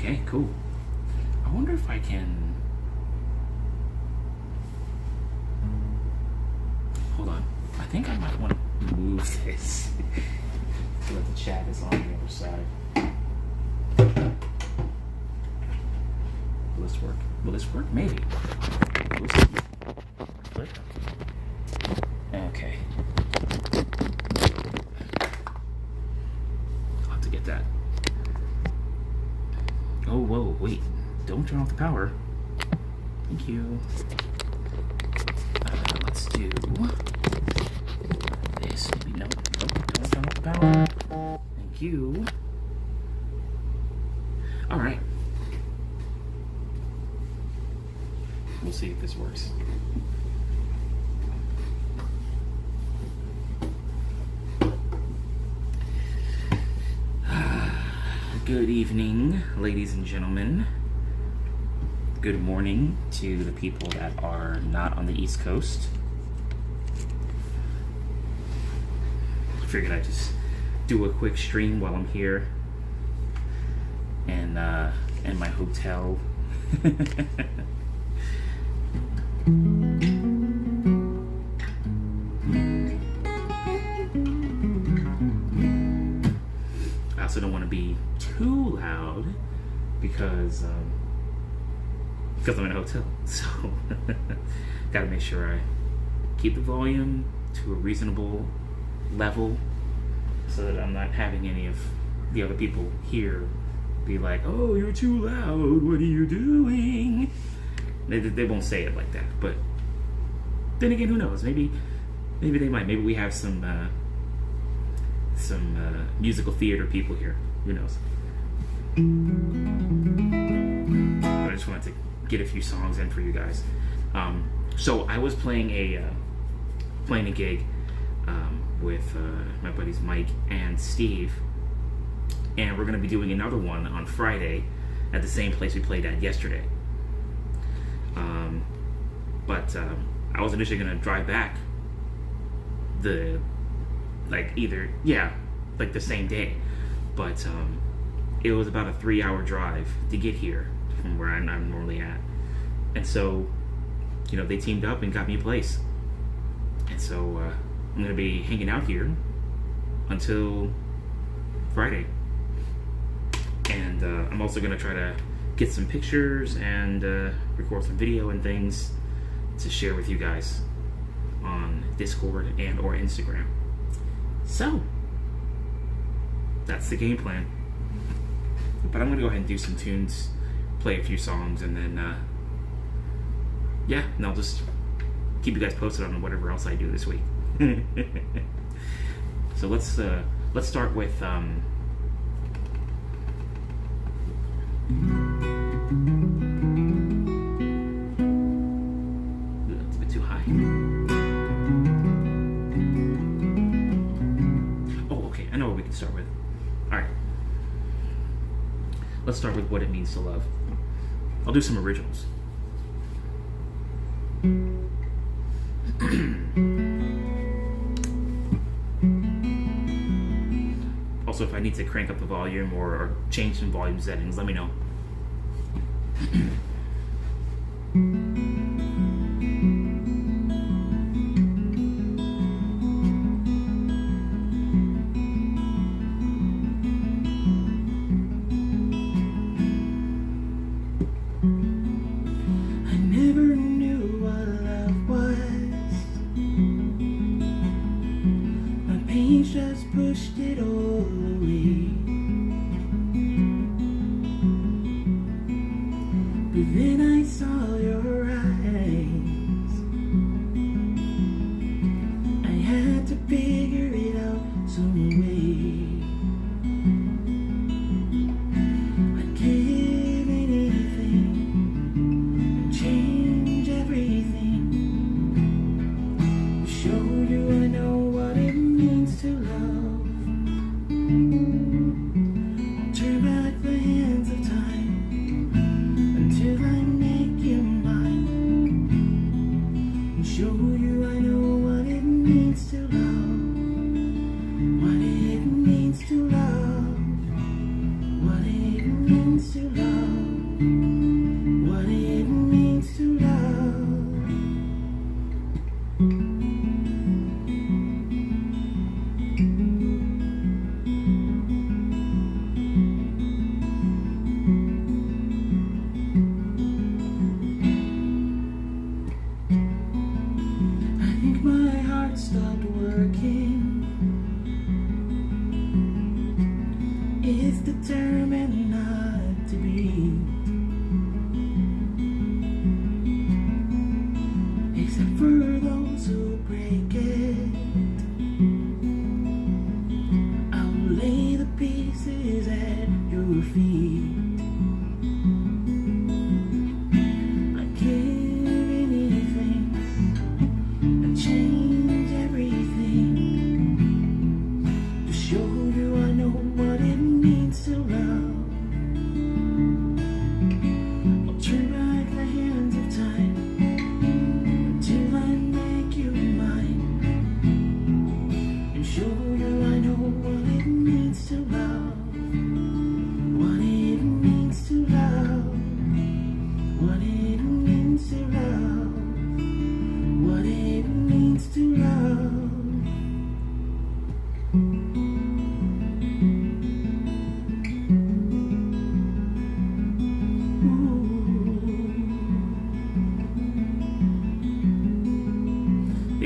Okay, cool. I wonder if I can... Hold on. I think I might want to move this so that the chat is on the other side. Will this work? Will this work? Maybe. We'll see. Okay. I'll have to get that. Oh, whoa, wait. Don't turn off the power. Thank you. Let's do this. Maybe no, don't turn off the power. Thank you. All right. We'll see if this works. Good evening, ladies and gentlemen. Good morning to the people that are not on the East Coast. I figured I'd just do a quick stream while I'm here and in my hotel. I also don't want to be too loud because I'm in a hotel, so gotta make sure I keep the volume to a reasonable level so that I'm not having any of the other people here be like, oh, you're too loud, what are you doing? They won't say it like that, but then again, who knows? Maybe they might. Maybe we have some musical theater people here. Who knows? But I just wanted to get a few songs in for you guys. So I was playing a gig with my buddies Mike and Steve, and we're going to be doing another one on Friday at the same place we played at yesterday. But I was initially going to drive back the same day, but it was about a 3-hour drive to get here from where I'm normally at, and so they teamed up and got me a place, and so I'm going to be hanging out here until Friday, and I'm also going to try to get some pictures and record some video and things to share with you guys on Discord and or Instagram. So that's the game plan. But I'm gonna go ahead and do some tunes, play a few songs, and then and I'll just keep you guys posted on whatever else I do this week. So let's start with that's a bit too high. Oh, okay, I know what we can start with. Alright. Let's start with What It Means to Love. I'll do some originals. Also, if I need to crank up the volume or change some volume settings, let me know. I never knew what love was. My pain just pushed it all away. But then I saw your eyes. I had to figure it out some way. I'd give anything and change everything to show you I know what it means to love. I'll turn back the hands of time until I make you mine. Hey,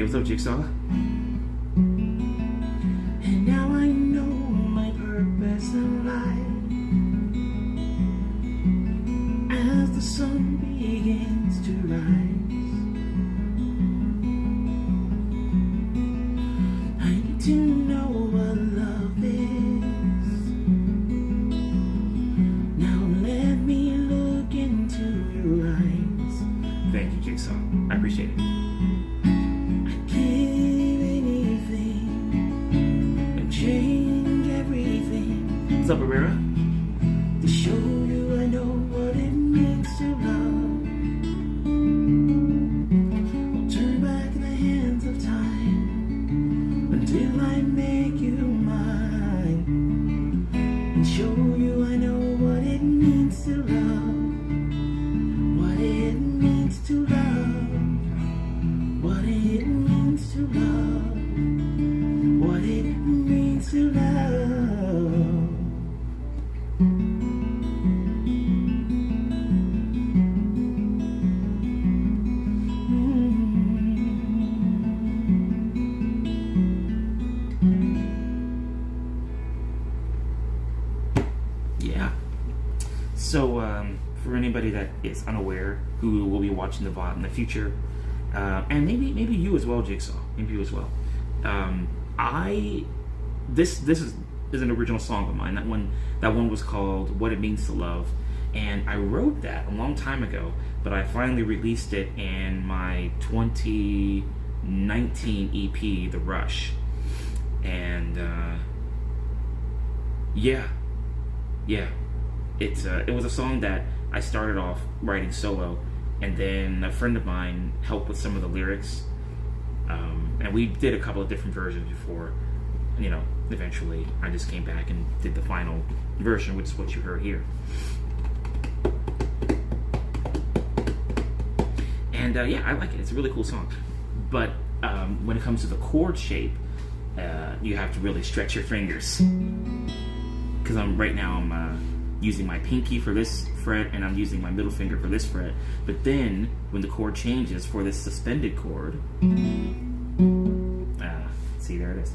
what's up, Jigsaw? And now I know my purpose in life. As the sun begins to rise, I need to know what love is. Now let me look into your eyes. Thank you, Jigsaw. I appreciate it. Change everything. What's up, Herrera? To show you I know what it means to love. I'll turn back the hands of time until I make you mine, and show you I know what it means to love. What it means to love. What it means to love. What it means to love. Yeah. So, for anybody that is unaware, who will be watching the VOD in the future, and maybe you as well, Jigsaw, maybe you as well. This is an original song of mine. That one was called "What It Means to Love," and I wrote that a long time ago, but I finally released it in my 2019 EP, The Rush, and yeah, it was a song that I started off writing solo, and then a friend of mine helped with some of the lyrics, and we did a couple of different versions before. You know, eventually I just came back and did the final version, which is what you heard here. And yeah, I like it. It's a really cool song. But when it comes to the chord shape, you have to really stretch your fingers. Because right now I'm using my pinky for this fret, and I'm using my middle finger for this fret. But then when the chord changes for this suspended chord, see, there it is.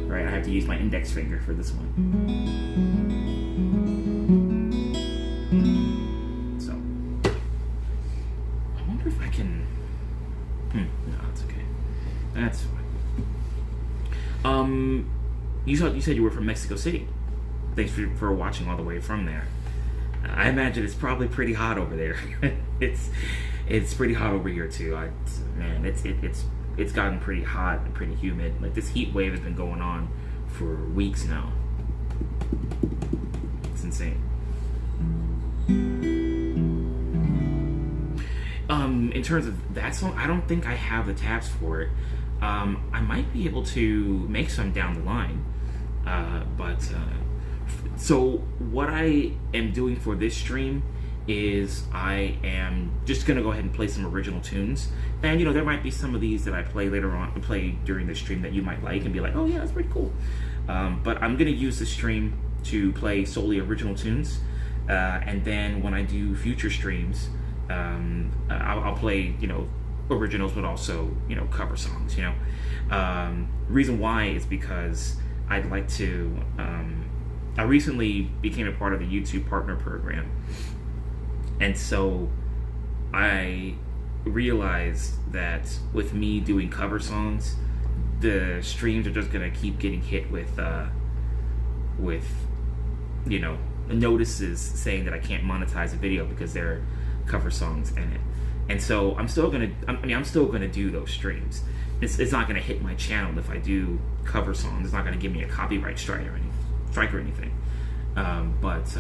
Right, I have to use my index finger for this one. So, I wonder if I can. No, it's okay. That's fine. You said you were from Mexico City. Thanks for watching all the way from there. I imagine it's probably pretty hot over there. It's pretty hot over here too. It's gotten pretty hot and pretty humid. Like, this heat wave has been going on for weeks now. It's insane. In terms of that song, I don't think I have the tabs for it. I might be able to make some down the line. So what I am doing for this stream is I am just gonna go ahead and play some original tunes, and there might be some of these that I play during the stream that you might like and be like, oh yeah, that's pretty cool. But I'm gonna use the stream to play solely original tunes, and then when I do future streams, I'll play originals, but also cover songs. Reason why is because I'd like to. I recently became a part of the YouTube Partner Program. And so I realized that with me doing cover songs, the streams are just gonna keep getting hit with notices saying that I can't monetize a video because there are cover songs in it. And so I'm still gonna do those streams. It's not gonna hit my channel if I do cover songs. It's not gonna give me a copyright strike or anything. But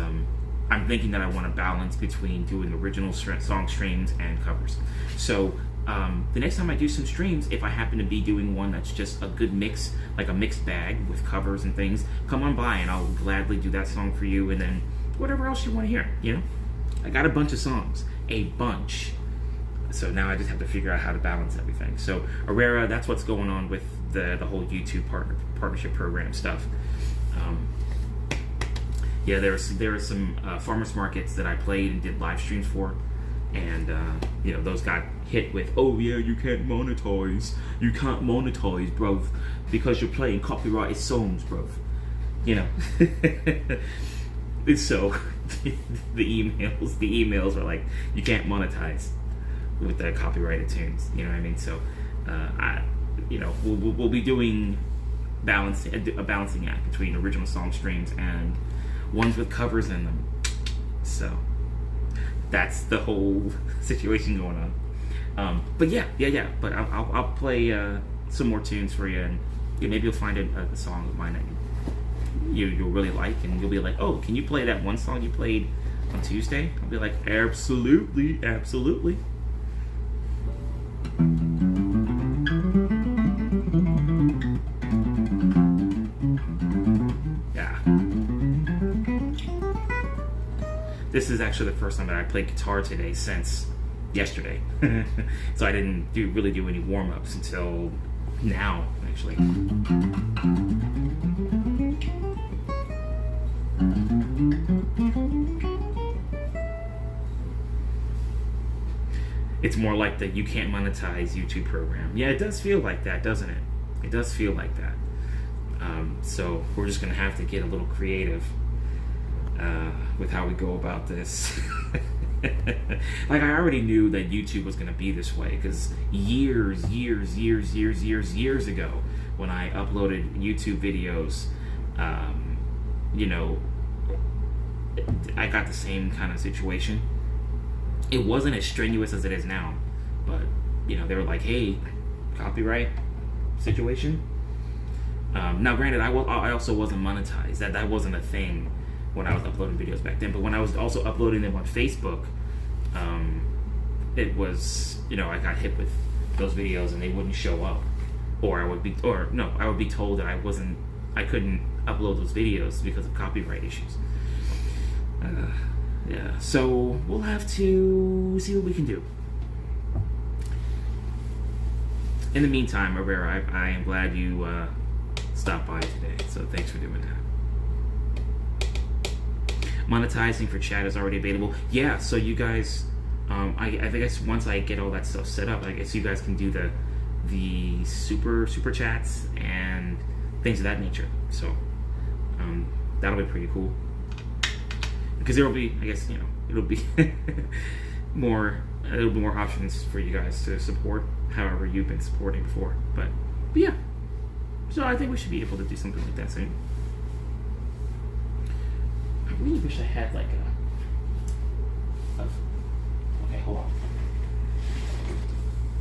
I'm thinking that I want to balance between doing original song streams and covers. So the next time I do some streams, if I happen to be doing one that's just a good mix, like a mixed bag with covers and things, come on by and I'll gladly do that song for you, and then whatever else you want to hear. I got a bunch of songs, So now I just have to figure out how to balance everything. So Aurora, that's what's going on with the whole YouTube partnership program stuff. Yeah, there are some farmers markets that I played and did live streams for, and you know, those got hit with, oh yeah, you can't monetize, bro, because you're playing copyrighted songs, bro. You know. So the emails are like, you can't monetize with the copyrighted tunes. You know what I mean? So we'll be doing a balancing act between original song streams and ones with covers in them. So that's the whole situation going on. But yeah. But I'll play some more tunes for you, and maybe you'll find a song of mine that you'll really like, and you'll be like, oh, can you play that one song you played on Tuesday? I'll be like, absolutely. Yeah. This is actually the first time that I played guitar today since yesterday. So I didn't really do any warm-ups until now, actually. It's more like the you can't monetize YouTube program. Yeah, it does feel like that, doesn't it? It does feel like that. So we're just gonna have to get a little creative with how we go about this. Like, I already knew that YouTube was gonna be this way, because years ago, when I uploaded YouTube videos, you know, I got the same kind of situation. It wasn't as strenuous as it is now, but you know, they were like, hey, copyright situation. Now granted, I also wasn't monetized. That wasn't a thing when I was uploading videos back then, but when I was also uploading them on Facebook, it was, you know, I got hit with those videos and they wouldn't show up, or I would be told that I couldn't upload those videos because of copyright issues. Yeah, so we'll have to see what we can do. In the meantime, Aurora, I am glad you stopped by today, so thanks for doing that. Monetizing for chat is already available. Yeah, so you guys, I guess once I get all that stuff set up, I guess you guys can do the super chats and things of that nature. So that'll be pretty cool. Because there will be, I guess, you know, it'll be more options for you guys to support however you've been supporting before. But yeah, so I think we should be able to do something like that soon. I really wish I had like okay, hold on.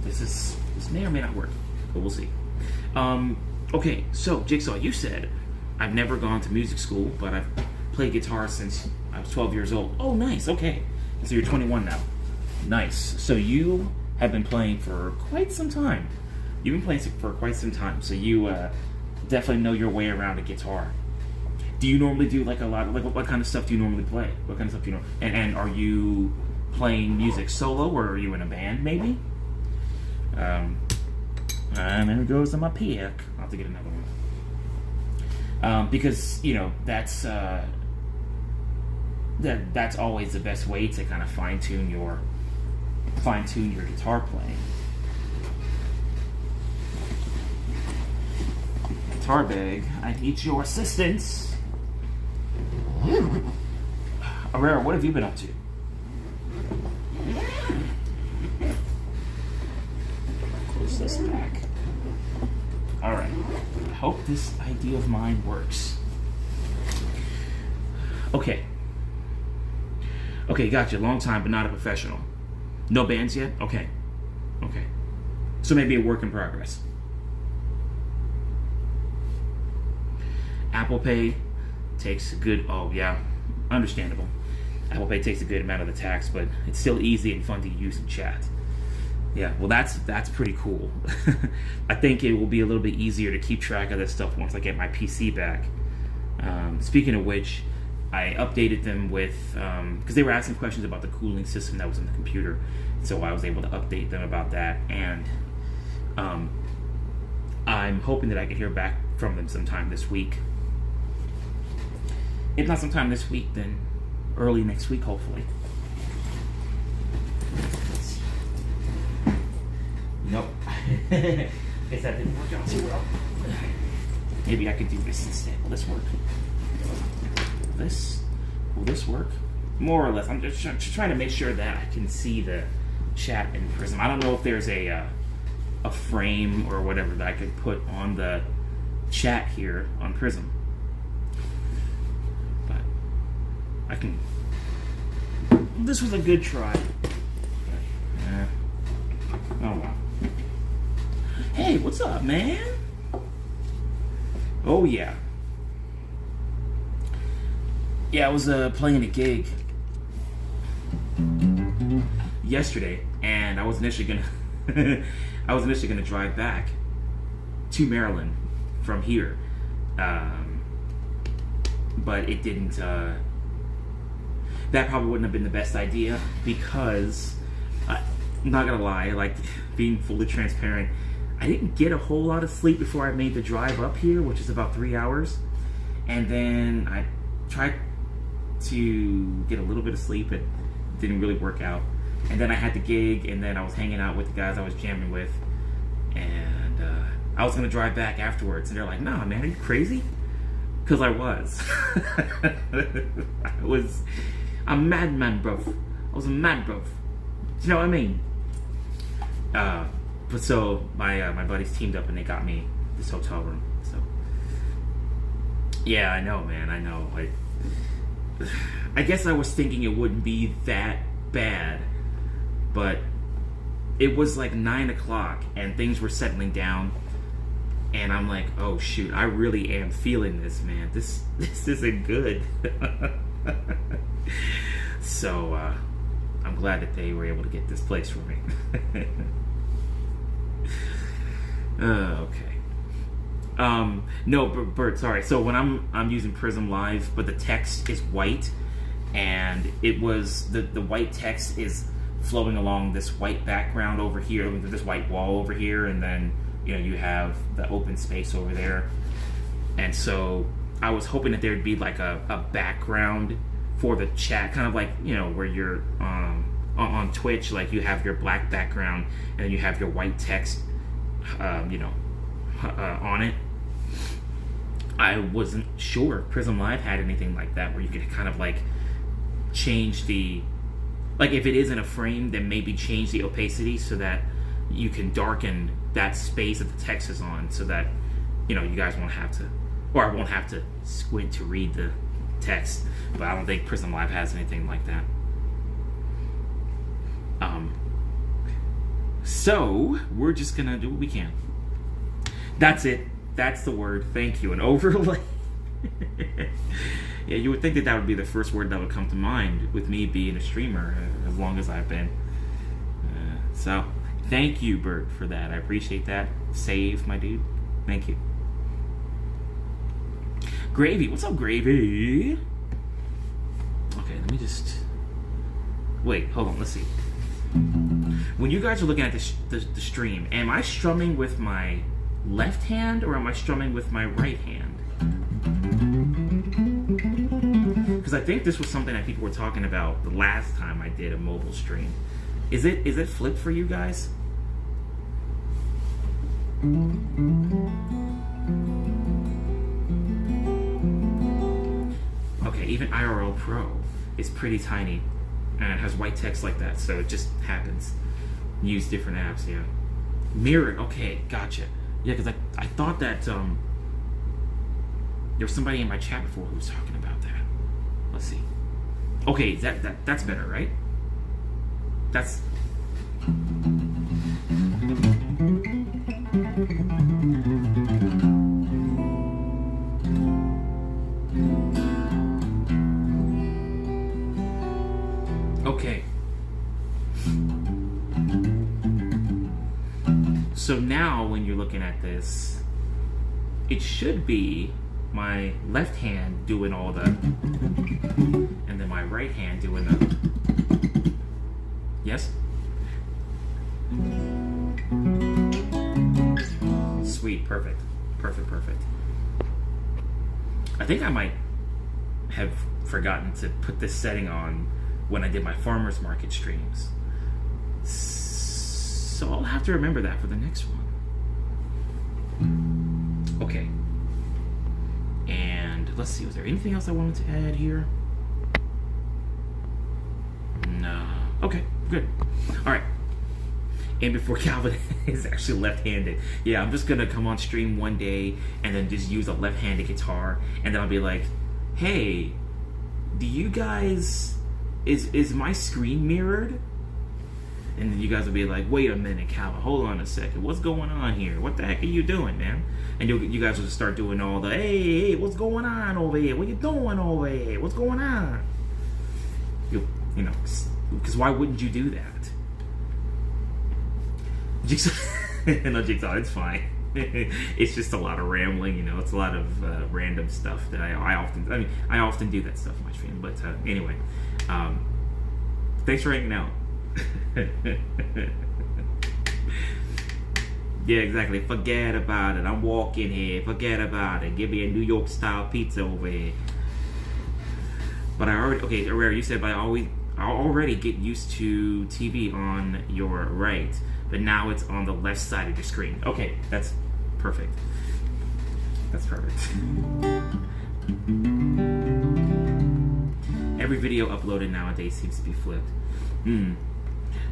This may or may not work, but we'll see. Okay, so Jigsaw, you said I've never gone to music school, but I've played guitar since I was 12 years old. Oh, nice. Okay. So you're 21 now. Nice. So you have been playing for quite some time. You've been playing for quite some time. So you definitely know your way around a guitar. Do you normally do like a lot of, like, what kind of stuff do you normally play? What kind of stuff do you know? And are you playing music solo, or are you in a band maybe? And there goes my pick. I'll have to get another one. Because, you know, that's always the best way to kind of fine tune your guitar playing. Guitar bag, I need your assistance. Aurora, what have you been up to? Close this back. Alright. I hope this idea of mine works. Okay, gotcha. Long time, but not a professional. No bands yet? Okay. So maybe a work in progress. Apple Pay takes a good, understandable. Apple Pay takes a good amount of the tax, but it's still easy and fun to use in chat. Yeah, well, that's pretty cool. I think it will be a little bit easier to keep track of this stuff once I get my PC back. Speaking of which, I updated them with, because they were asking questions about the cooling system that was in the computer, so I was able to update them about that, and I'm hoping that I can hear back from them sometime this week. If not sometime this week, then early next week, hopefully. Nope. Guess that didn't work out too well. Maybe I could do this instead. Will this work? Will this work? More or less. I'm just trying to make sure that I can see the chat in Prism. I don't know if there's a frame or whatever that I could put on the chat here on Prism. But I can. This was a good try. Oh wow. Hey, what's up, man? Oh yeah. Yeah, I was playing a gig yesterday, and I was initially gonna drive back to Maryland from here, but it didn't. That probably wouldn't have been the best idea because, I'm not gonna lie, like being fully transparent, I didn't get a whole lot of sleep before I made the drive up here, which is about 3 hours, and then I tried to get a little bit of sleep. It didn't really work out, and then I had the gig, and then I was hanging out with the guys I was jamming with, and I was gonna drive back afterwards, and they're like, "Nah, man, are you crazy?" Because I was. I'm a madman, bro. I was a mad bro. You know what I mean? But so my buddies teamed up and they got me this hotel room. So yeah, I know, man. I know. I guess I was thinking it wouldn't be that bad, but it was like 9 o'clock and things were settling down, and I'm like, oh shoot, I really am feeling this, man. This isn't good. So I'm glad that they were able to get this place for me. Okay. No, Bert, sorry. So when I'm using Prism Live, but the text is white, and it was the white text is flowing along this white background over here, this white wall over here, and then you have the open space over there. And so I was hoping that there'd be like a background for the chat, kind of like where you're on Twitch, like you have your black background and then you have your white text on it. I wasn't sure Prism Live had anything like that where you could kind of like change the, like if it isn't a frame, then maybe change the opacity so that you can darken that space that the text is on, so that you guys won't have to, or I won't have to squint to read the text. But I don't think Prism Live has anything like that. So we're just gonna do what we can. That's it. That's the word. Thank you. An overlay. Yeah, you would think that would be the first word that would come to mind with me being a streamer as long as I've been. So thank you, Bert, for that. I appreciate that. Save, my dude. Thank you. Gravy. What's up, Gravy? Okay, let me just... Wait, hold on. Let's see. When you guys are looking at the stream, am I strumming with my left hand or am I strumming with my right hand? Because I think this was something that people were talking about the last time I did a mobile stream. Is it flipped for you guys? Okay, even IRL Pro is pretty tiny and it has white text like that, so it just happens. Use different apps, yeah. Mirrored, okay, gotcha. Yeah, because I thought that there was somebody in my chat before who was talking about that. Let's see. Okay, that's better, right? That's... Okay. So now when you're looking at this, it should be my left hand doing all the, and then my right hand doing the, yes? Sweet, perfect. Perfect. I think I might have forgotten to put this setting on when I did my farmer's market streams. So I'll have to remember that for the next one. Okay. And let's see, was there anything else I wanted to add here? No. Okay, good. Alright. And before Calvin is actually left-handed, yeah, I'm just gonna come on stream one day and then just use a left-handed guitar, and then I'll be like, hey, do you guys, is my screen mirrored? And then you guys will be like, wait a minute, Calvin, hold on a second, what's going on here? What the heck are you doing, man? And you guys will just start doing all the, hey, what's going on over here? What you doing over here? What's going on? You know, because why wouldn't you do that? Jigsaw, no, Jigsaw, it's fine. It's just a lot of rambling, you know. It's a lot of random stuff that I often do that stuff on my stream. But anyway, thanks for hanging out. Yeah, exactly. Forget about it. I'm walking here. Forget about it. Give me a New York style pizza over here. But I already, okay, Herrera, you said, but I already get used to TV on your right, but now it's on the left side of your screen. Okay, that's perfect. That's perfect. Every video uploaded nowadays seems to be flipped.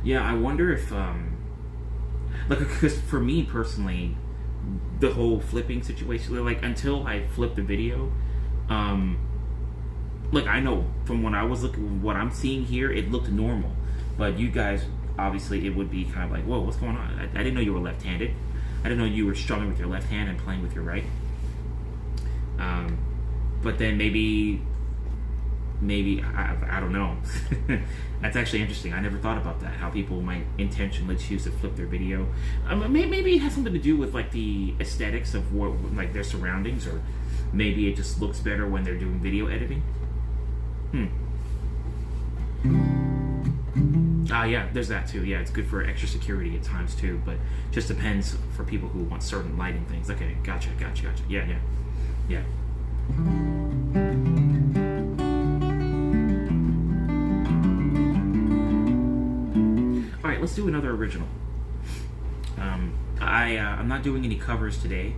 Yeah, I wonder if, like, because for me personally, the whole flipping situation, like, until I flip the video, like, I know from when I was looking, what I'm seeing here, it looked normal. But you guys, obviously, it would be kind of like, whoa, what's going on? I didn't know you were left-handed. I didn't know you were strumming with your left hand and playing with your right. But then maybe I don't know. That's actually interesting. I never thought about that, how people might intentionally choose to flip their video. Maybe it has something to do with, like, the aesthetics of what, like, their surroundings, or maybe it just looks better when they're doing video editing. Yeah, there's that too. Yeah, it's good for extra security at times too, but just depends for people who want certain lighting things. Okay, gotcha. Yeah. Alright, let's do another original. I'm not doing any covers today,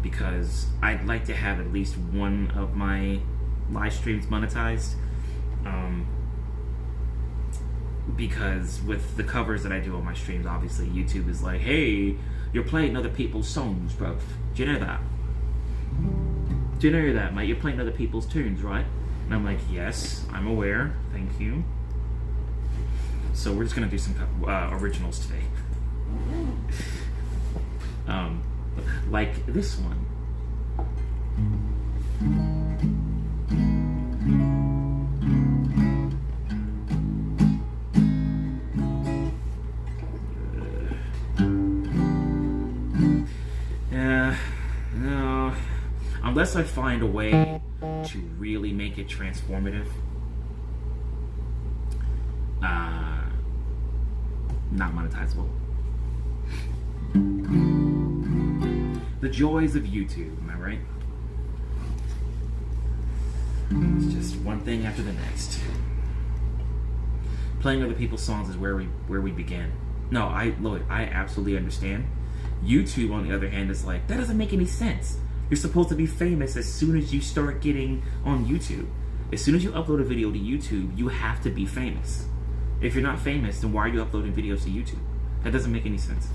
because I'd like to have at least one of my live streams monetized. Because with the covers that I do on my streams, obviously YouTube is like, hey, you're playing other people's songs, bro. Do you know that? Do you know that, mate? You're playing other people's tunes, right? And I'm like, yes, I'm aware. Thank you. So we're just gonna do some originals today. Like this one. No. Unless I find a way to really make it transformative, not monetizable. The joys of YouTube, am I right? It's just one thing after the next. Playing other people's songs is where we begin. No, I absolutely understand. YouTube, on the other hand, is like, that doesn't make any sense. You're supposed to be famous as soon as you start getting on YouTube. As soon as you upload a video to YouTube, you have to be famous. If you're not famous, then why are you uploading videos to YouTube? That doesn't make any sense.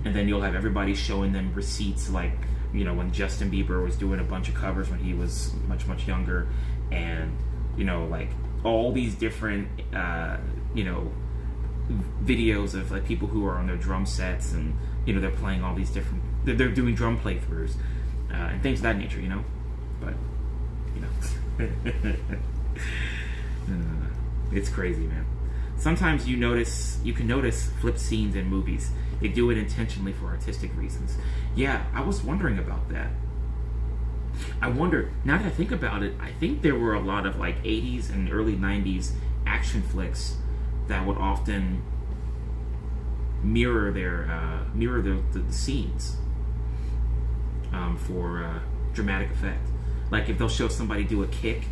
And then you'll have everybody showing them receipts, like, you know, when Justin Bieber was doing a bunch of covers when he was much, much younger, and, you know, like, all these different, you know, videos of, like, people who are on their drum sets, and, you know, they're playing all these different, they're doing drum playthroughs, and things of that nature, you know? But, you know, it's crazy, man. sometimes you can notice flipped scenes in movies. They do it intentionally for artistic reasons. Yeah, I was wondering about that. I wonder, now that I think about it, I think there were a lot of like 80s and early 90s action flicks that would often mirror the scenes for dramatic effect. Like if they'll show somebody do a kick,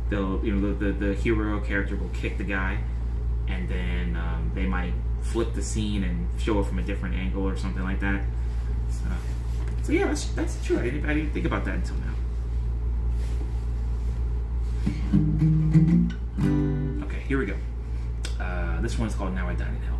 they'll the hero character will kick the guy, and then they might flip the scene and show it from a different angle or something like that. So yeah, that's true. I didn't think about that until now. Okay, here we go. This one's called Now I Dine in Hell.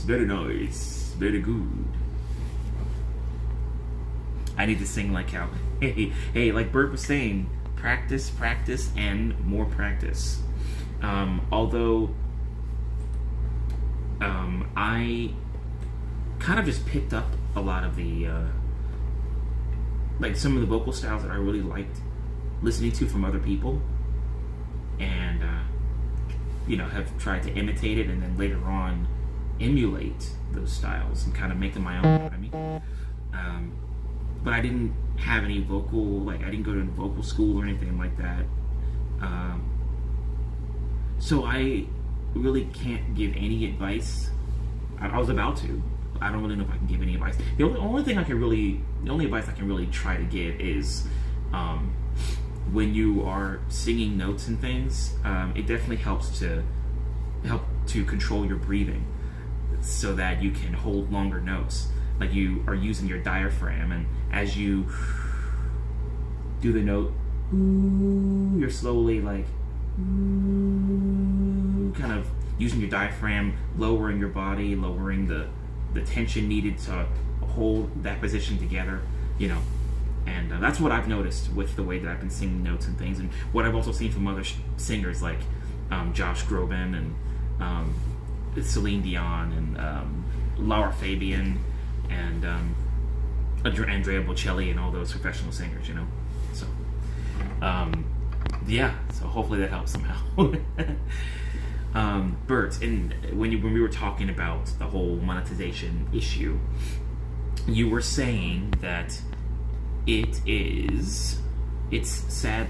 Very nice, very good. I need to sing like how, hey, like Bert was saying, practice, practice, and more practice. Although I kind of just picked up a lot of the, like some of the vocal styles that I really liked listening to from other people, and have tried to imitate it, and then later on emulate those styles and kind of make them my own. You know what I but I didn't have any vocal, like I didn't go to vocal school or anything like that. So I really can't give any advice. I was about to. I don't really know if I can give any advice. The only advice I can really try to give is when you are singing notes and things, it definitely helps to control your breathing so that you can hold longer notes. Like you are using your diaphragm, and as you do the note, you're slowly like kind of using your diaphragm, lowering your body, lowering the tension needed to hold that position together, you know. And that's what I've noticed with the way that I've been singing notes and things, and what I've also seen from other singers like Josh Groban and Celine Dion and Laura Fabian and Andrea Bocelli and all those professional singers, you know. So yeah, so hopefully that helps somehow. Bert, and when we were talking about the whole monetization issue, you were saying that it's sad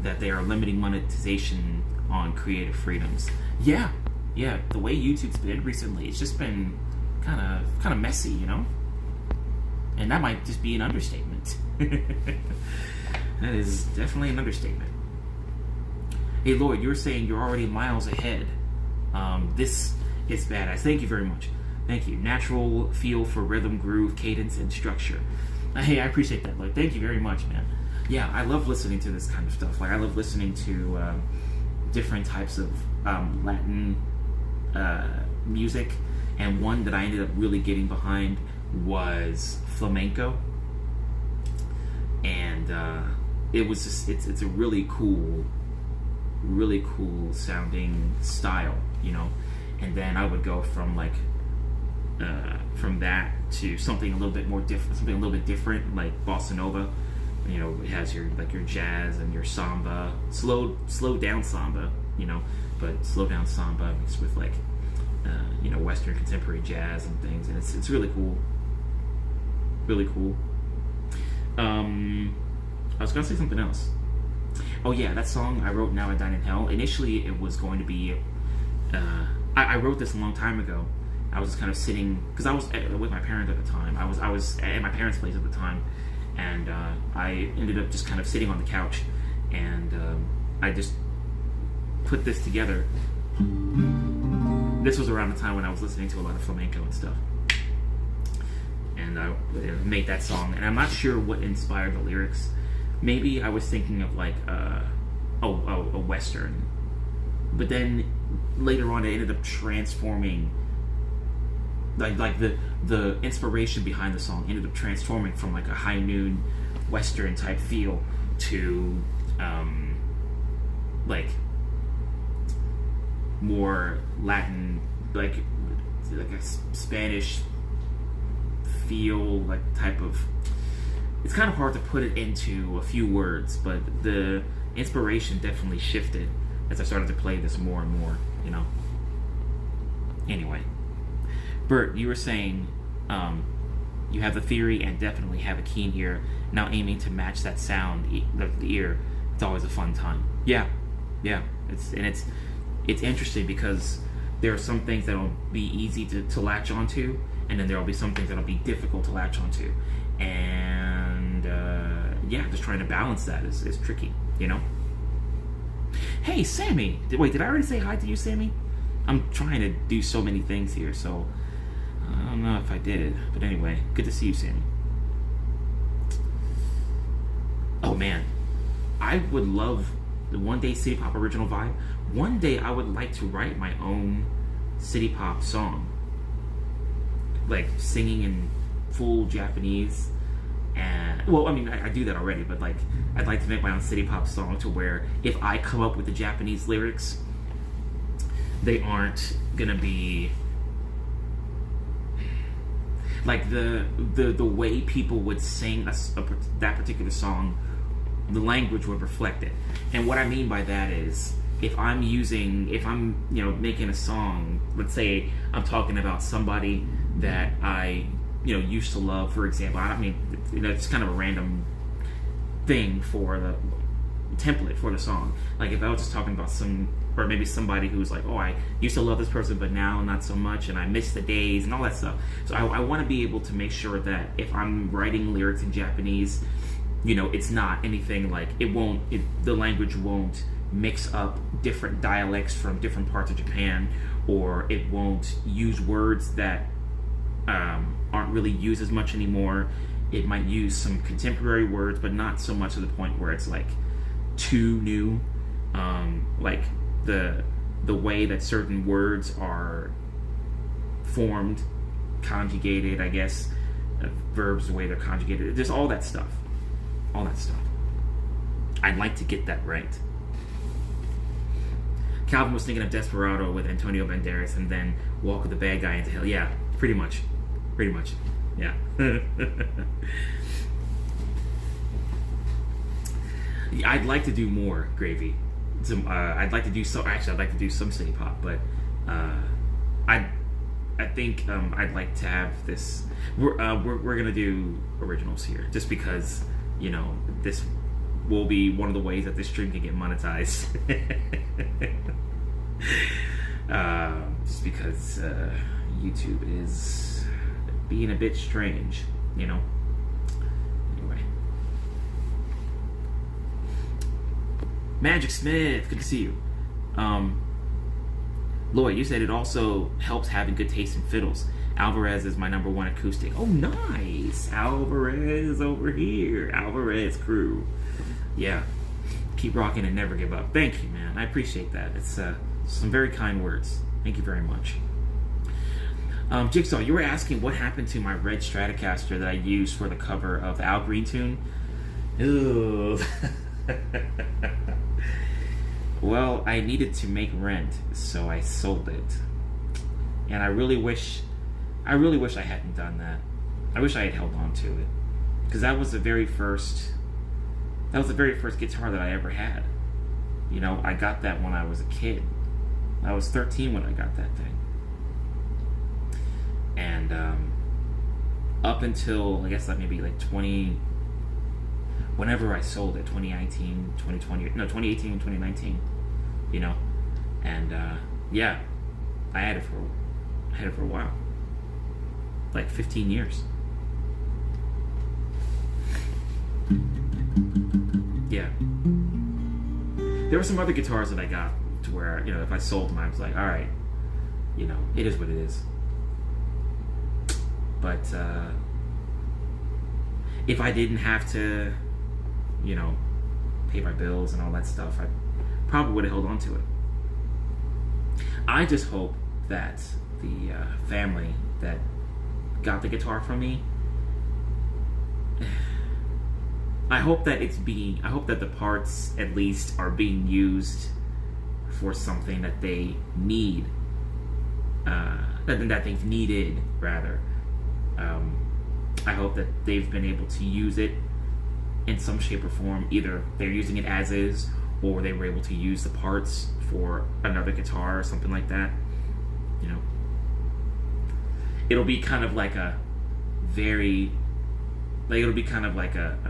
that they are limiting monetization on creative freedoms. Yeah, the way YouTube's been recently, it's just been kind of messy, you know. And that might just be an understatement. That is definitely an understatement. Hey Lloyd, you were saying you're already miles ahead. This is badass. Thank you very much. Thank you. Natural feel for rhythm, groove, cadence, and structure. Hey, I appreciate that, Lloyd. Thank you very much, man. Yeah, I love listening to this kind of stuff. Like, I love listening to different types of Latin music, and one that I ended up really getting behind was flamenco. And it was just, it's a really cool sounding style, you know. And then I would go from like from that to something a little bit more different, like bossa nova. You know, it has your jazz and your samba, slow down samba, you know, but slow down samba mixed with like you know, Western contemporary jazz and things, and it's really cool. I was gonna say something else. Oh yeah, that song I wrote, Now I Dine in Hell. Initially, it was going to be. I wrote this a long time ago. I was just kind of sitting, because I was with my parents at the time. I was at my parents' place at the time, and I ended up just kind of sitting on the couch, and I just put this together. This was around the time when I was listening to a lot of flamenco and stuff, and I made that song. And I'm not sure what inspired the lyrics. Maybe I was thinking of like a Western, but then later on it ended up transforming. Like the inspiration behind the song ended up transforming from like a high noon Western type feel to like more Latin, like a Spanish feel, like type of. It's kind of hard to put it into a few words, but the inspiration definitely shifted as I started to play this more and more, you know. Anyway, Bert, you were saying you have the theory and definitely have a keen ear. Now aiming to match that sound, the ear. It's always a fun time. Yeah. It's interesting because there are some things that'll be easy to latch onto, and then there'll be some things that'll be difficult to latch onto. And just trying to balance that is tricky, you know. Hey, Sammy. Did I already say hi to you, Sammy? I'm trying to do so many things here, so I don't know if I did. But anyway, good to see you, Sammy. Oh man, I would love the one day City Pop original vibe. One day I would like to write my own City Pop song, like singing in full Japanese. And well, I mean, I do that already, but like I'd like to make my own City Pop song to where if I come up with the Japanese lyrics, they aren't gonna be like the way people would sing that particular song. The language would reflect it. And what I mean by that is if I'm making a song, let's say I'm talking about somebody that I used to love, for example. I mean, it's kind of a random thing for the template for the song. Like if I was just talking about or maybe somebody who's like, oh, I used to love this person, but now not so much, and I miss the days and all that stuff. So I want to be able to make sure that if I'm writing lyrics in Japanese, it's not anything like the language won't mix up different dialects from different parts of Japan, or it won't use words that aren't really used as much anymore. It might use some contemporary words, but not so much to the point where it's like too new. Like the way that certain words are formed, conjugated, I guess, verbs, the way they're conjugated, just all that stuff. I'd like to get that right. Calvin was thinking of Desperado with Antonio Banderas and then Walk with the Bad Guy into Hell. Yeah, pretty much. Yeah. I'd like to do more Gravy. I'd like to do some city pop, but I think I'd like to have this. We're gonna do originals here, just because this will be one of the ways that this stream can get monetized. Just because YouTube is being a bit strange, Anyway. Magic Smith, good to see you. Lloyd, you said it also helps having good taste in fiddles. Alvarez is my number 1 acoustic. Oh, nice. Alvarez over here. Alvarez crew. Yeah. Keep rocking and never give up. Thank you, man. I appreciate that. It's some very kind words. Thank you very much. Jigsaw, you were asking what happened to my red Stratocaster that I used for the cover of the Al Green tune. Ooh. Well, I needed to make rent, so I sold it. And I really wish I hadn't done that. I wish I had held on to it, because that was the very first guitar that I ever had. I got that when I was a kid. I was 13 when I got that thing. And up until, I guess, like maybe like 20, whenever I sold it, 2019, 2020, no, 2018 and 2019, and yeah, I had it for a while, like 15 years. Yeah. There were some other guitars that I got to where, if I sold them, I was like, all right, it is what it is. But if I didn't have to, pay my bills and all that stuff, I probably would have held on to it. I just hope that the family that got the guitar from me, I hope that the parts at least are being used for something that they need, that they've needed, rather. I hope that they've been able to use it in some shape or form. Either they're using it as is, or they were able to use the parts for another guitar or something like that. It'll be kind of like a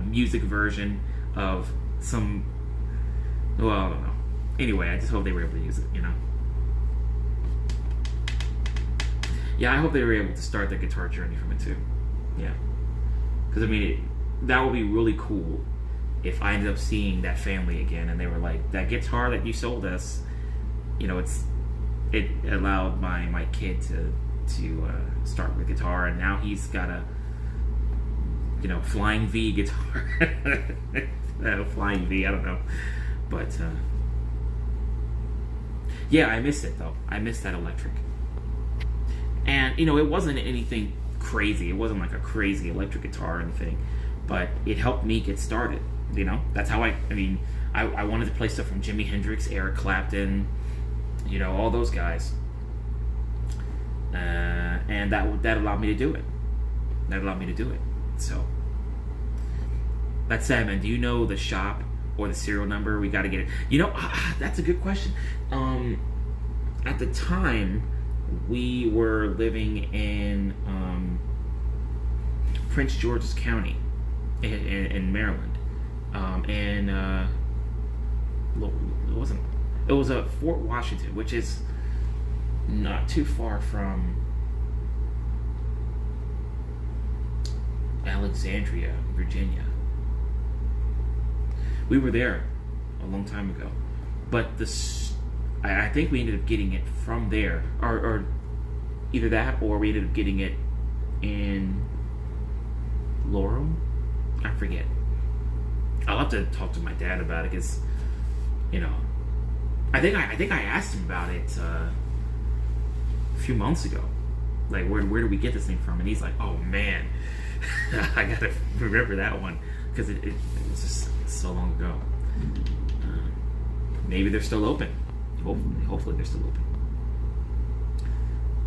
music version of some, well, I don't know. Anyway, I just hope they were able to use it, Yeah, I hope they were able to start their guitar journey from it too. Yeah. Because, that would be really cool if I ended up seeing that family again and they were like, that guitar that you sold us, it allowed my kid to start with guitar, and now he's got a, Flying V guitar. Flying V, I don't know. But, yeah, I miss it though. I miss that electric. And, it wasn't anything crazy. It wasn't like a crazy electric guitar or anything. But it helped me get started, That's how I wanted to play stuff from Jimi Hendrix, Eric Clapton, all those guys. And that allowed me to do it. So, that's sad, man. Do you know the shop or the serial number? We got to get it. That's a good question. At the time, we were living in Prince George's County in Maryland, and it was a Fort Washington, which is not too far from Alexandria, Virginia. We were there a long time ago, but I think we ended up getting it from there, or either that, or we ended up getting it in Laurel. I forget. I'll have to talk to my dad about it, because, you know, I think I asked him about it a few months ago. Like, where do we get this thing from? And he's like, oh man, I gotta remember that one, because it was just so long ago. Maybe they're still open. Hopefully they're still open.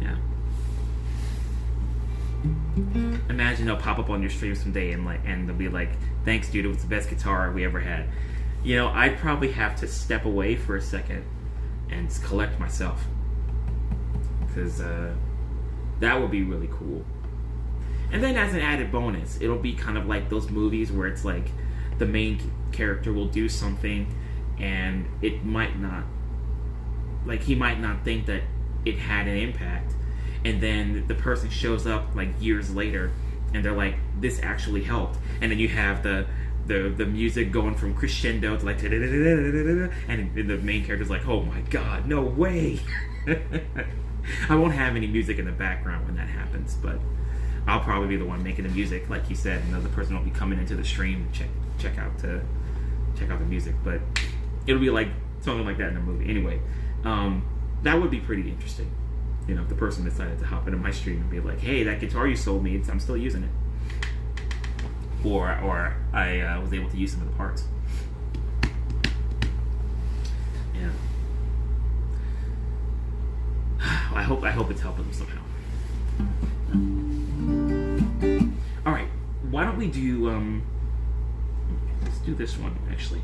Yeah. Imagine they'll pop up on your stream someday and they'll be like, thanks dude, it was the best guitar we ever had. You know, I'd probably have to step away for a second and collect myself, because that would be really cool. And then as an added bonus, it'll be kind of like those movies where it's like the main character will do something and it might not, like, he might not think that it had an impact, and then the person shows up like years later and they're like, this actually helped, and then you have the music going from crescendo to like and the main character's like, oh my god, no way. I won't have any music in the background when that happens, but I'll probably be the one making the music, like you said, and the other person will be coming into the stream to check out the music. But it'll be like something like that in a movie. Anyway, that would be pretty interesting. You know, if the person decided to hop into my stream and be like, hey, that guitar you sold me, I'm still using it. Or I was able to use some of the parts. Yeah. I hope it's helping them somehow. All right, why don't we do let's do this one actually.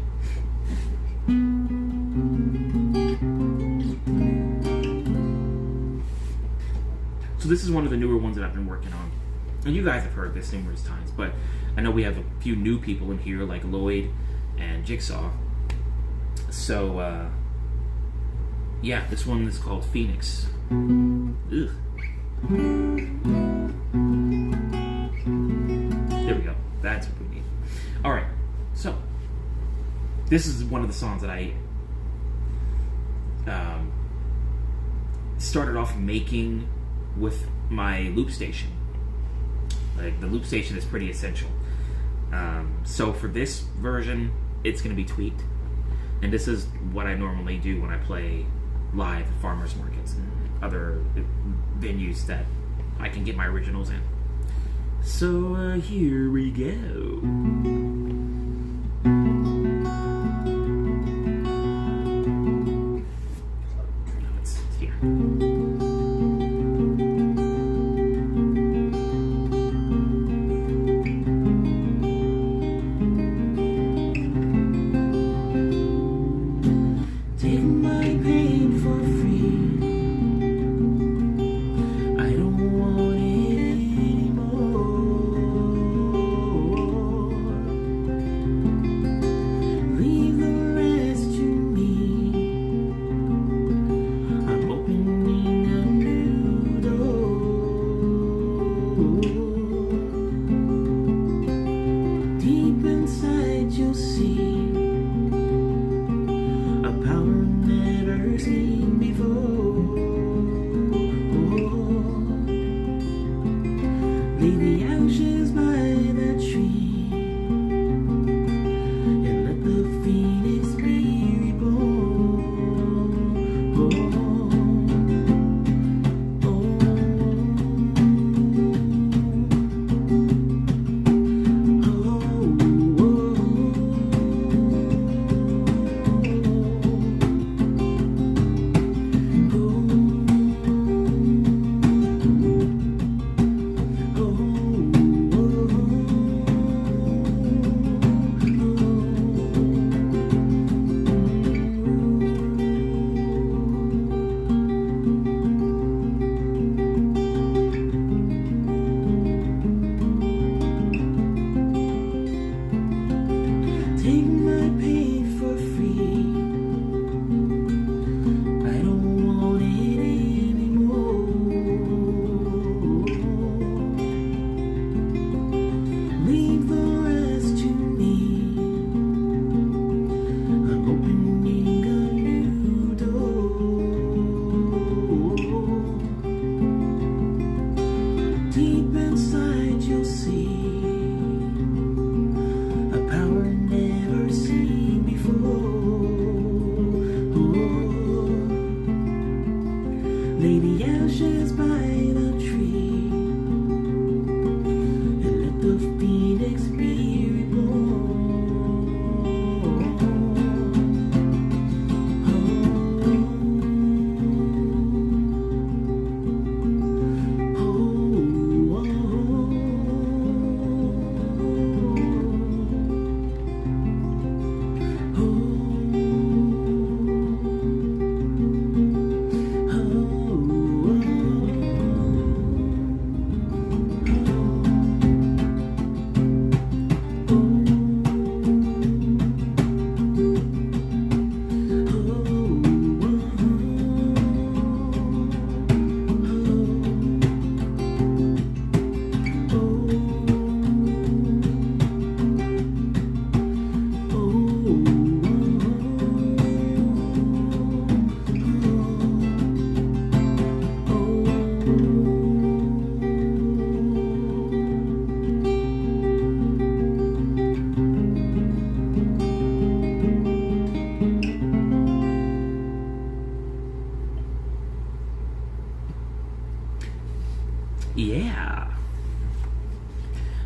So this is one of the newer ones that I've been working on, and you guys have heard this numerous times, but I know we have a few new people in here like Lloyd and Jigsaw. So yeah, this one is called Phoenix. Ugh. There we go. That's what we need. All right. So this is one of the songs that I started off making with my loop station. Like, the loop station is pretty essential. So for this version, it's going to be tweaked, and this is what I normally do when I play live at farmers markets and other venues that I can get my originals in. So here we go. No, it's here. Oh, ashes by the tree, and let the phoenix be reborn. Yeah.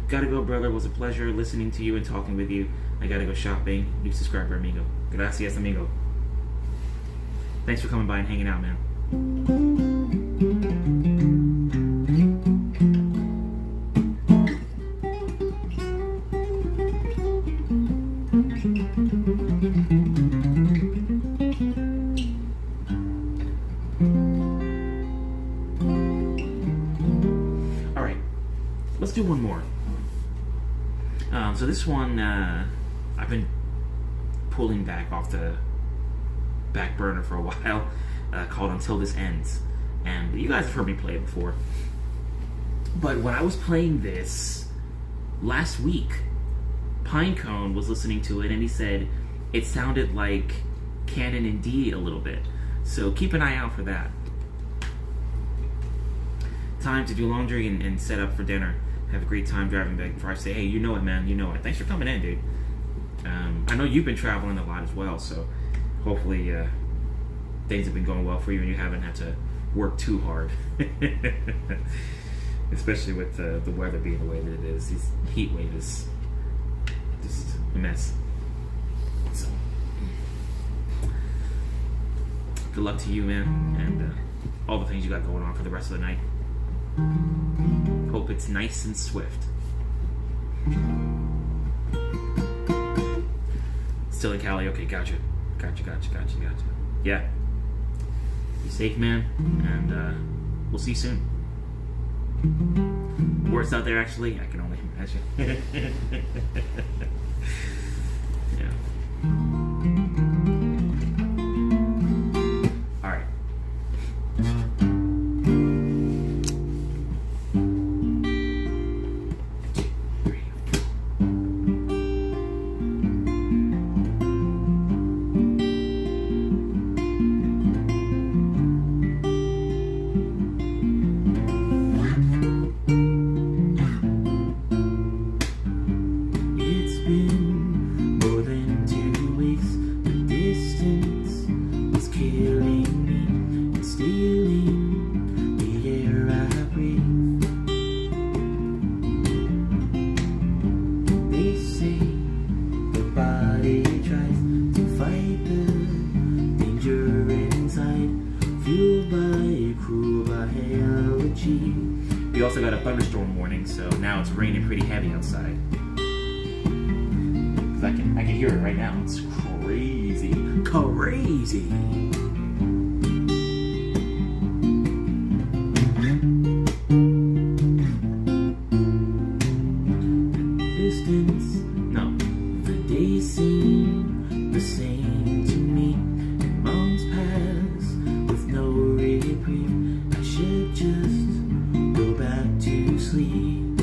Gotta go, brother. It was a pleasure listening to you and talking with you. I gotta go shopping. New subscriber, amigo. Gracias, amigo. Thanks for coming by and hanging out, man. Alright, let's do one more. So this one, I've been pulling back off the back burner for a while, called Until This Ends. And you guys have heard me play it before. But when I was playing this last week, Pinecone was listening to it and he said it sounded like Canon in D a little bit. So keep an eye out for that. Time to do laundry and set up for dinner. Have a great time driving back before I say, hey, you know it, man, you know it. Thanks for coming in, dude. I know you've been traveling a lot as well, so hopefully things have been going well for you and you haven't had to work too hard. Especially with the weather being the way that it is. This heat wave is just a mess. So, good luck to you, man, and all the things you got going on for the rest of the night. Hope it's nice and swift. Still in Cali? Okay, gotcha. Yeah. Be safe, man, and we'll see you soon. Worse out there, actually, I can only imagine. Yeah. Alright. We also got a thunderstorm warning, so now it's raining pretty heavy outside. 'Cause I can hear it right now. It's crazy. The days seem the same to me, and months pass with no reprieve. I should just go back to sleep.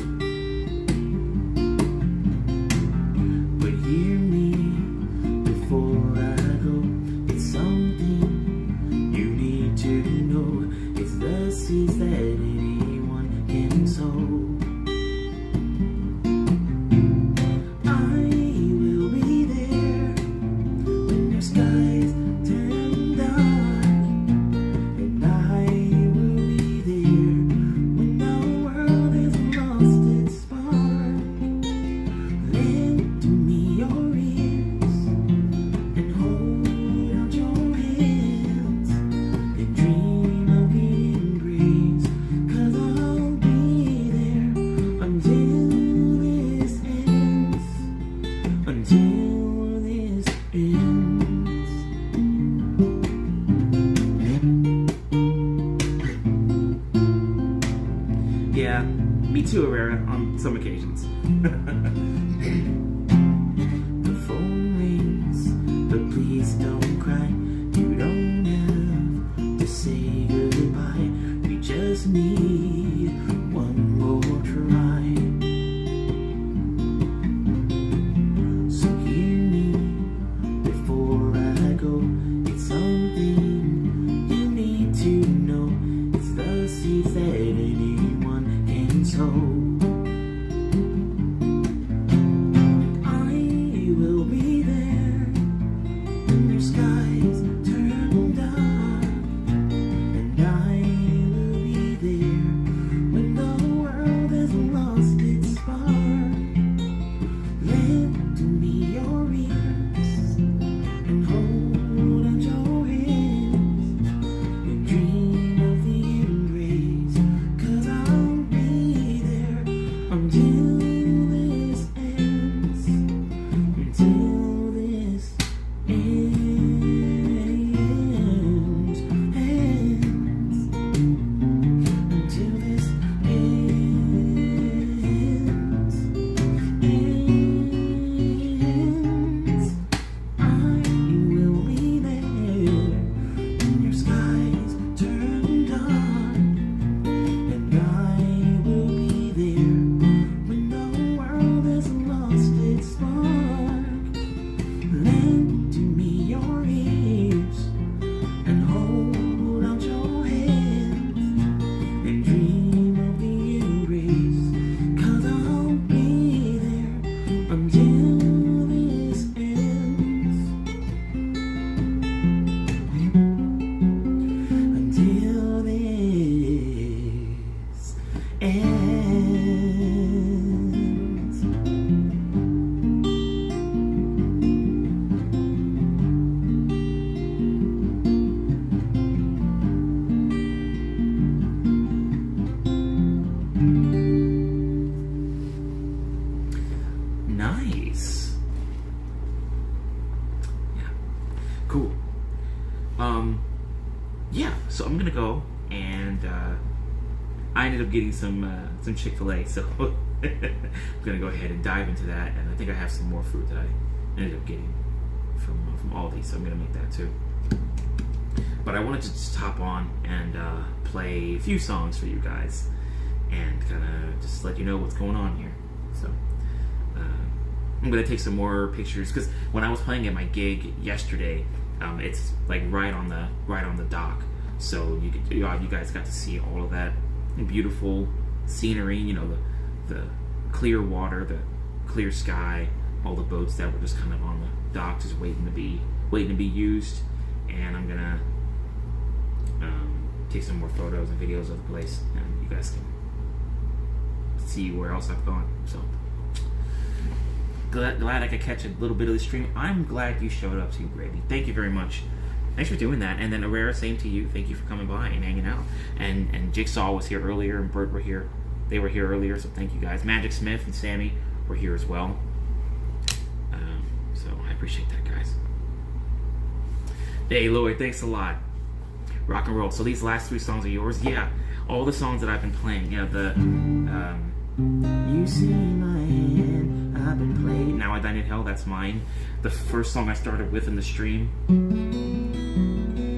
But hear me before I go. It's something you need to know. It's the seeds that anyone can sow. Skies turn dark, and I will be Me too, Herrera, on some occasions. The phone rings, but please don't cry. You don't have to say goodbye. We just need one more try. So hear me before I go. It's something you need to know. It's the seeds that anyone can sow. Nice. Yeah. Cool. Yeah, so I'm gonna go and I ended up getting some Chick-fil-A, so I'm gonna go ahead and dive into that, and I think I have some more fruit that I ended up getting from Aldi, so I'm gonna make that too. But I wanted to just hop on and play a few songs for you guys and kind of just let you know what's going on here. So I'm gonna take some more pictures because when I was playing at my gig yesterday, it's like right on the dock, so you guys got to see all of that beautiful scenery. You know, the clear water, the clear sky, all the boats that were just kind of on the dock, just waiting to be used. And I'm gonna take some more photos and videos of the place, and you guys can see where else I've gone. So glad I could catch a little bit of the stream. I'm glad you showed up too, Grady. Thank you very much. Thanks for doing that. And then Herrera, same to you. Thank you for coming by and hanging out. And Jigsaw was here earlier, and Bert were here. They were here earlier, so thank you guys. Magic Smith and Sammy were here as well. So I appreciate that, guys. Hey, Lloyd, thanks a lot. Rock and roll. So these last 3 songs are yours? Yeah, all the songs that I've been playing. Yeah, You see my hand, I've been playing. Now I Dine in Hell, that's mine. The first song I started with in the stream.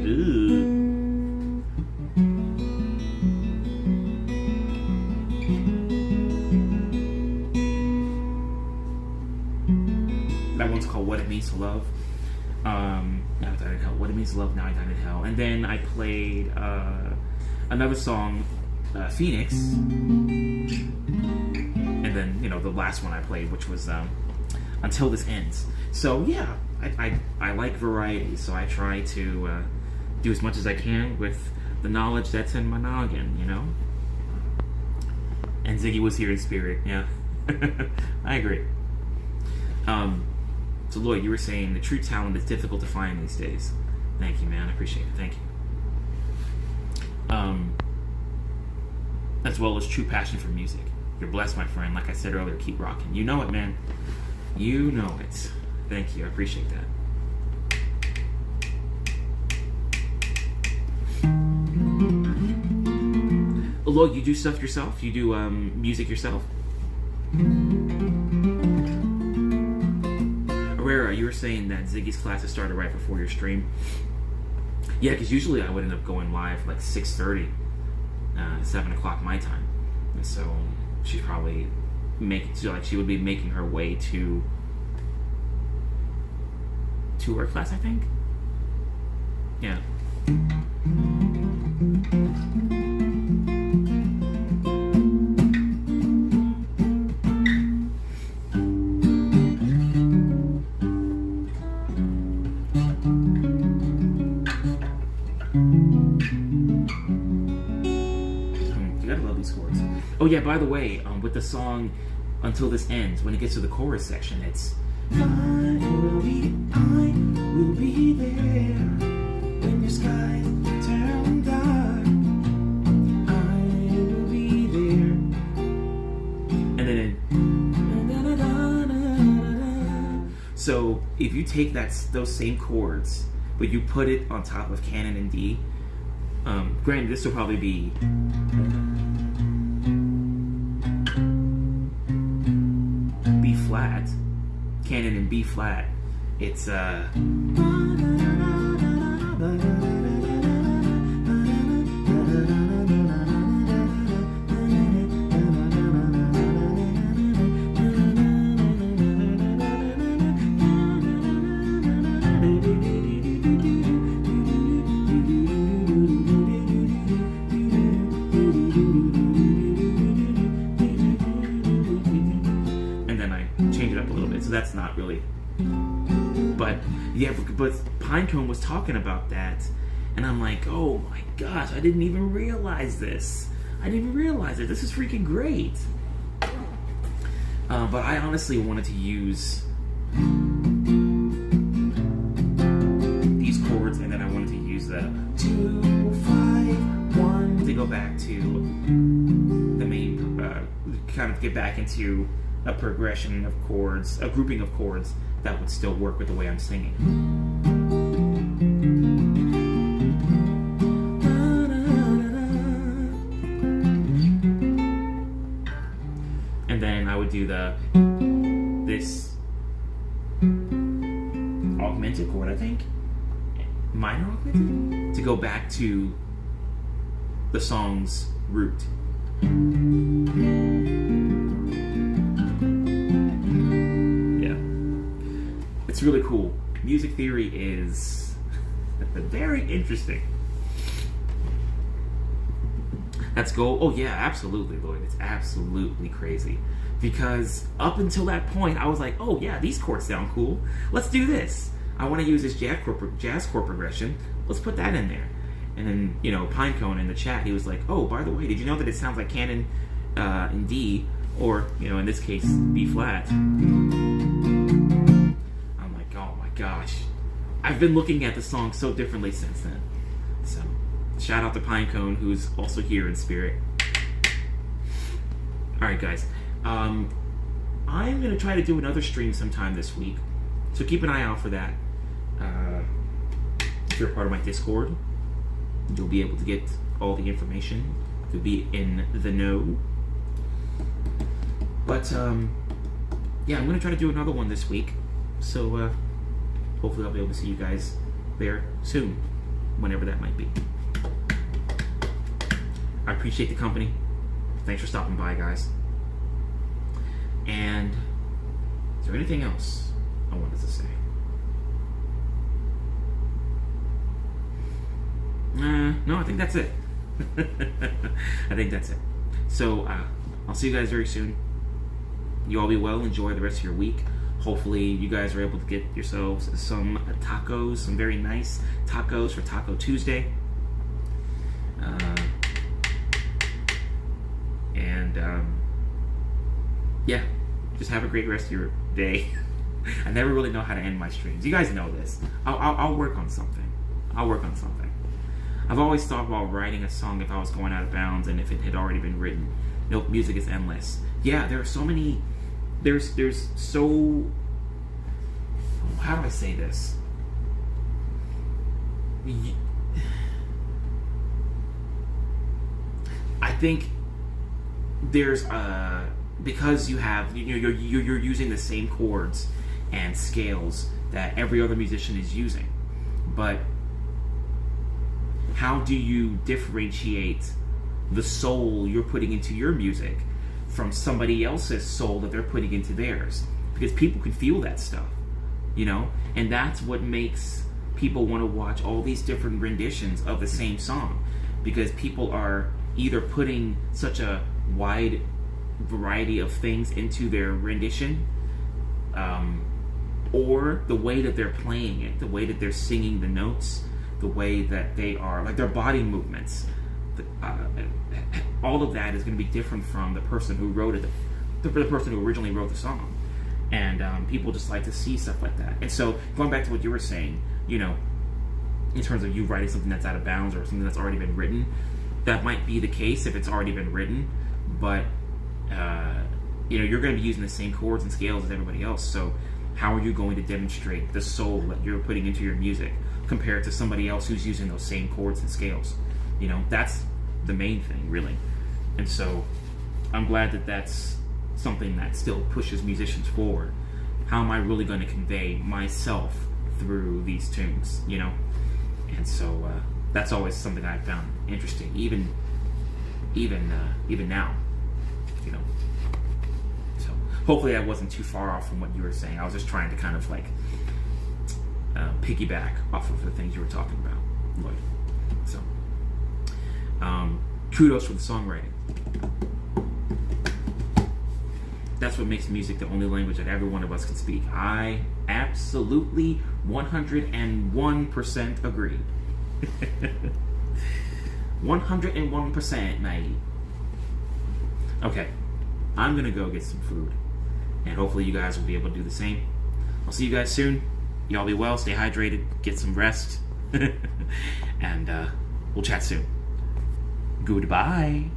Ooh. That one's called What It Means to Love. Now I Dine in Hell. What It Means to Love, Now I Dine in Hell. And then I played another song, Phoenix. And then, you know, the last one I played, which was Until This Ends. So yeah, I like variety, so I try to do as much as I can with the knowledge that's in my noggin, you know? And Ziggy was here in spirit, yeah. I agree. So Lloyd, you were saying the true talent is difficult to find these days. Thank you, man. I appreciate it. Thank you. As well as true passion for music. You're blessed, my friend. Like I said earlier, keep rocking. You know it, man. You know it. Thank you. I appreciate that. Look, you do stuff yourself? You do music yourself? Herrera, you were saying that Ziggy's classes started right before your stream. Yeah, because usually I would end up going live like 6:30, 7 o'clock my time. And so she's probably she would be making her way to her class, I think. Yeah. Oh yeah, by the way, with the song Until This Ends, when it gets to the chorus section, it's I will be there when your skies turn dark. I will be there. And then so if you take those same chords, but you put it on top of canon and D, granted this will probably be B flat, canon and B flat. It's that's not really, but yeah, but Pinecone was talking about that, and I'm like, oh my gosh, I didn't even realize this. I didn't even realize it. This is freaking great. But I honestly wanted to use these chords, and then I wanted to use the 2, 5, 1 to go back to the main, kind of get back into a progression of chords, a grouping of chords that would still work with the way I'm singing. And then I would do this augmented chord, I think, minor augmented, to go back to the song's root. It's really cool. Music theory is very interesting. That's gold. Oh yeah, absolutely, Lloyd. It's absolutely crazy. Because up until that point, I was like, oh yeah, these chords sound cool. Let's do this. I want to use this jazz chord progression. Let's put that in there. And then, Pinecone in the chat, he was like, oh, by the way, did you know that it sounds like canon in D, or, in this case, B flat? Gosh, I've been looking at the song so differently since then. So, shout out to Pinecone, who's also here in spirit. Alright guys, I'm going to try to do another stream sometime this week, so keep an eye out for that. If you're part of my Discord, you'll be able to get all the information. You'll be in the know. But, yeah, I'm going to try to do another one this week, so, hopefully I'll be able to see you guys there soon, whenever that might be. I appreciate the company. Thanks for stopping by, guys. And is there anything else I wanted to say? No, I think that's it. I think that's it. So, I'll see you guys very soon. You all be well. Enjoy the rest of your week. Hopefully you guys are able to get yourselves some tacos, some very nice tacos for Taco Tuesday. Yeah, just have a great rest of your day. I never really know how to end my streams. You guys know this. I'll work on something. I'll work on something. I've always thought about writing a song if I was going out of bounds and if it had already been written. Music is endless. Yeah, there are so many... There's so... How do I say this? I think there's because you're using the same chords and scales that every other musician is using, but how do you differentiate the soul you're putting into your music from somebody else's soul that they're putting into theirs? Because people can feel that stuff, and that's what makes people want to watch all these different renditions of the same song, because people are either putting such a wide variety of things into their rendition, or the way that they're playing it, the way that they're singing the notes, the way that they are, like their body movements, all of that is going to be different from the person who wrote it, the person who originally wrote the song. And people just like to see stuff like that. And so, going back to what you were saying, in terms of you writing something that's out of bounds or something that's already been written, that might be the case if it's already been written, but you're going to be using the same chords and scales as everybody else. So how are you going to demonstrate the soul that you're putting into your music compared to somebody else who's using those same chords and scales? That's the main thing, really. And so I'm glad that that's something that still pushes musicians forward. How am I really going to convey myself through these tunes, And so that's always something I found interesting, even now, So hopefully I wasn't too far off from what you were saying. I was just trying to kind of like piggyback off of the things you were talking about, Lloyd. So kudos for the songwriting. That's what makes music the only language that every one of us can speak. I absolutely 101% agree. 101%, mate. Okay, I'm gonna go get some food, and hopefully you guys will be able to do the same. I'll see you guys soon. Y'all be well, stay hydrated, get some rest, and we'll chat soon. Goodbye.